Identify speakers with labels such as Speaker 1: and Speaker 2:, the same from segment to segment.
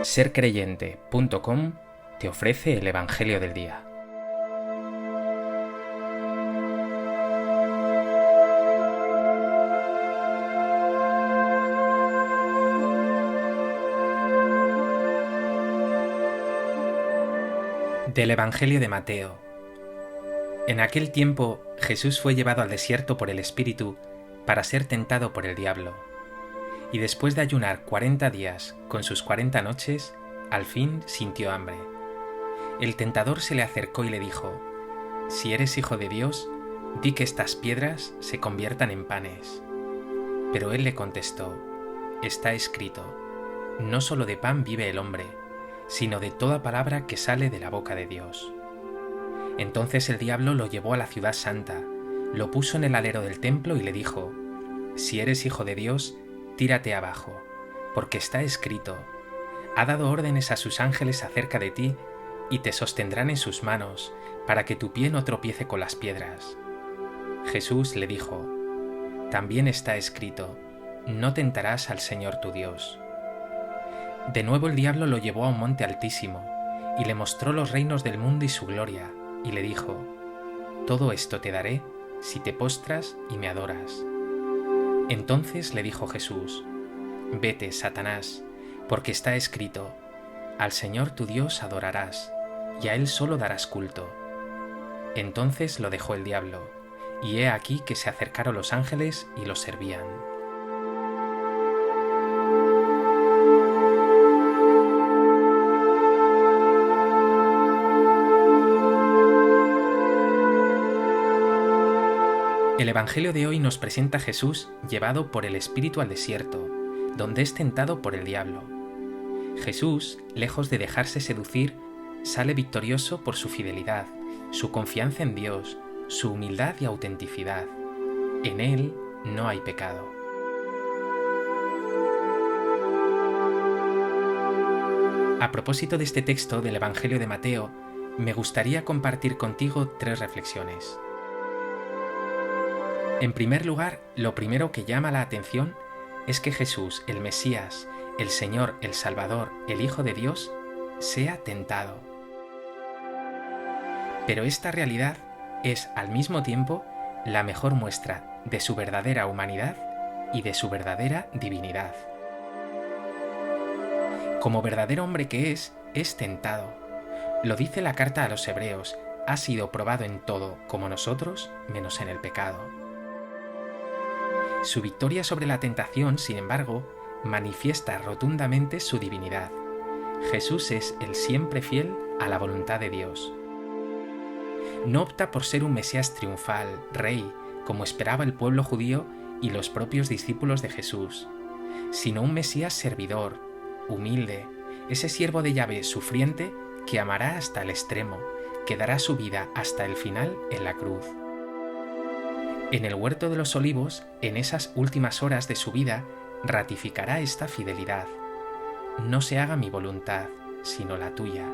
Speaker 1: sercreyente.com te ofrece el Evangelio del Día. Del Evangelio de Mateo. En aquel tiempo Jesús fue llevado al desierto por el Espíritu para ser tentado por el diablo. Y después de ayunar 40 días con sus 40 noches, al fin sintió hambre. El tentador se le acercó y le dijo: «Si eres hijo de Dios, di que estas piedras se conviertan en panes». Pero él le contestó: «Está escrito, no solo de pan vive el hombre, sino de toda palabra que sale de la boca de Dios». Entonces el diablo lo llevó a la ciudad santa, lo puso en el alero del templo y le dijo: «Si eres hijo de Dios, tírate abajo, porque está escrito, ha dado órdenes a sus ángeles acerca de ti, y te sostendrán en sus manos, para que tu pie no tropiece con las piedras». Jesús le dijo: «También está escrito, no tentarás al Señor tu Dios». De nuevo el diablo lo llevó a un monte altísimo, y le mostró los reinos del mundo y su gloria, y le dijo: «Todo esto te daré, si te postras y me adoras». Entonces le dijo Jesús: «Vete, Satanás, porque está escrito, al Señor tu Dios adorarás, y a Él solo darás culto». Entonces lo dejó el diablo, y he aquí que se acercaron los ángeles y lo servían. El Evangelio de hoy nos presenta a Jesús llevado por el Espíritu al desierto, donde es tentado por el diablo. Jesús, lejos de dejarse seducir, sale victorioso por su fidelidad, su confianza en Dios, su humildad y autenticidad. En Él no hay pecado. A propósito de este texto del Evangelio de Mateo, me gustaría compartir contigo 3 reflexiones. En primer lugar, lo primero que llama la atención es que Jesús, el Mesías, el Señor, el Salvador, el Hijo de Dios, sea tentado. Pero esta realidad es al mismo tiempo la mejor muestra de su verdadera humanidad y de su verdadera divinidad. Como verdadero hombre que es tentado. Lo dice la carta a los Hebreos: ha sido probado en todo como nosotros, menos en el pecado. Su victoria sobre la tentación, sin embargo, manifiesta rotundamente su divinidad. Jesús es el siempre fiel a la voluntad de Dios. No opta por ser un Mesías triunfal, rey, como esperaba el pueblo judío y los propios discípulos de Jesús, sino un Mesías servidor, humilde, ese siervo de Yahvé sufriente que amará hasta el extremo, que dará su vida hasta el final en la cruz. En el huerto de los olivos, en esas últimas horas de su vida, ratificará esta fidelidad. No se haga mi voluntad, sino la tuya.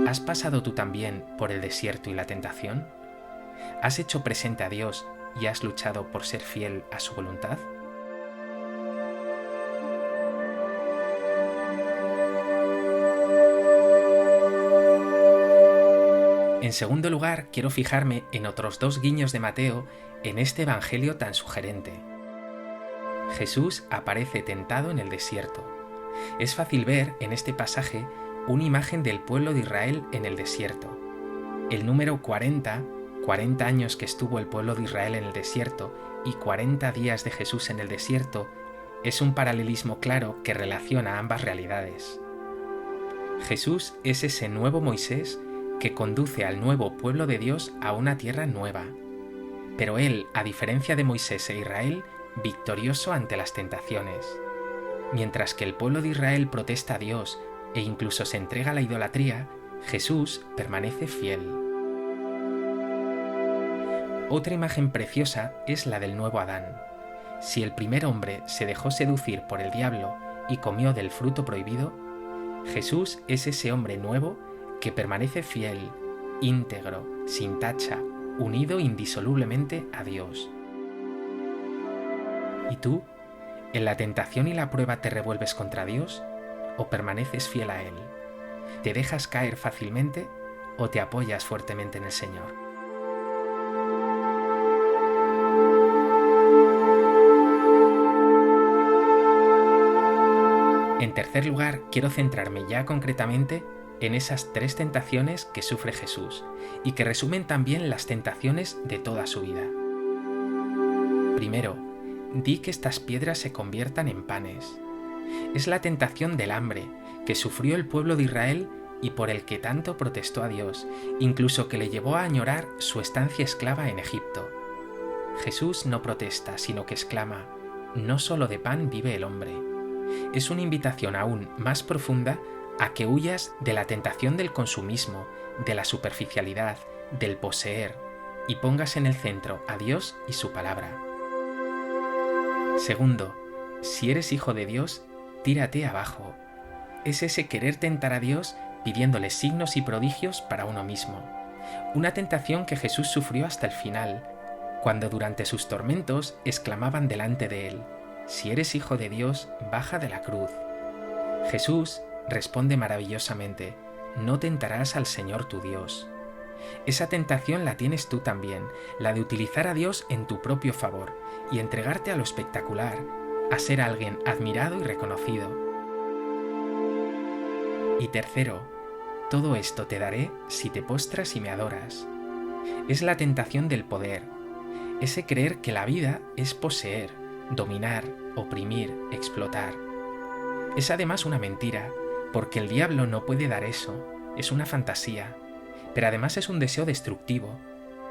Speaker 1: ¿Has pasado tú también por el desierto y la tentación? ¿Has hecho presente a Dios y has luchado por ser fiel a su voluntad? En segundo lugar, quiero fijarme en otros 2 guiños de Mateo en este evangelio tan sugerente. Jesús aparece tentado en el desierto. Es fácil ver en este pasaje una imagen del pueblo de Israel en el desierto. El número 40 años que estuvo el pueblo de Israel en el desierto y 40 días de Jesús en el desierto, es un paralelismo claro que relaciona ambas realidades. Jesús es ese nuevo Moisés que conduce al nuevo pueblo de Dios a una tierra nueva. Pero él, a diferencia de Moisés e Israel, victorioso ante las tentaciones. Mientras que el pueblo de Israel protesta a Dios e incluso se entrega a la idolatría, Jesús permanece fiel. Otra imagen preciosa es la del nuevo Adán. Si el primer hombre se dejó seducir por el diablo y comió del fruto prohibido, Jesús es ese hombre nuevo que permanece fiel, íntegro, sin tacha, unido indisolublemente a Dios. ¿Y tú? ¿En la tentación y la prueba te revuelves contra Dios? o permaneces fiel a Él? ¿Te dejas caer fácilmente o te apoyas fuertemente en el Señor? En tercer lugar, quiero centrarme ya concretamente en esas 3 tentaciones que sufre Jesús y que resumen también las tentaciones de toda su vida. Primero, di que estas piedras se conviertan en panes. Es la tentación del hambre que sufrió el pueblo de Israel y por el que tanto protestó a Dios, incluso que le llevó a añorar su estancia esclava en Egipto. Jesús no protesta, sino que exclama: no solo de pan vive el hombre. Es una invitación aún más profunda a que huyas de la tentación del consumismo, de la superficialidad, del poseer, y pongas en el centro a Dios y su palabra. Segundo, si eres hijo de Dios, tírate abajo. Es ese querer tentar a Dios pidiéndole signos y prodigios para uno mismo. Una tentación que Jesús sufrió hasta el final, cuando durante sus tormentos exclamaban delante de él: si eres hijo de Dios, baja de la cruz. Jesús responde maravillosamente: no tentarás al Señor tu Dios. Esa tentación la tienes tú también, la de utilizar a Dios en tu propio favor y entregarte a lo espectacular, a ser alguien admirado y reconocido. Y tercero, todo esto te daré si te postras y me adoras. Es la tentación del poder, ese creer que la vida es poseer, dominar, oprimir, explotar. Es además una mentira, porque el diablo no puede dar eso, es una fantasía, pero además es un deseo destructivo,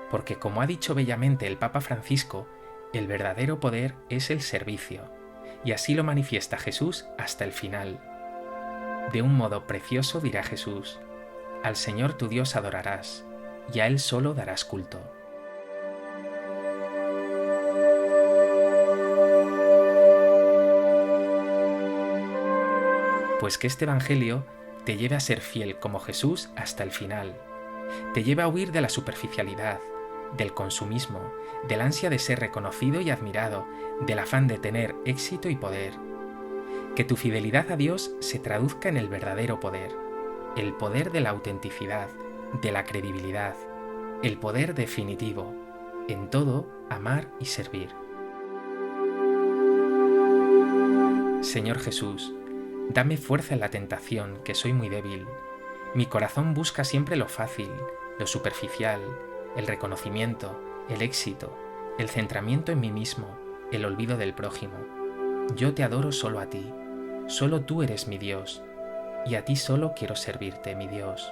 Speaker 1: porque como ha dicho bellamente el Papa Francisco, el verdadero poder es el servicio, y así lo manifiesta Jesús hasta el final. De un modo precioso dirá Jesús: al Señor tu Dios adorarás, y a Él solo darás culto. Pues que este Evangelio te lleve a ser fiel como Jesús hasta el final. Te lleve a huir de la superficialidad, del consumismo, del ansia de ser reconocido y admirado, del afán de tener éxito y poder. Que tu fidelidad a Dios se traduzca en el verdadero poder, el poder de la autenticidad, de la credibilidad, el poder definitivo, en todo amar y servir. Señor Jesús, dame fuerza en la tentación, que soy muy débil. Mi corazón busca siempre lo fácil, lo superficial, el reconocimiento, el éxito, el centramiento en mí mismo, el olvido del prójimo. Yo te adoro solo a ti, solo tú eres mi Dios, y a ti solo quiero servirte, mi Dios.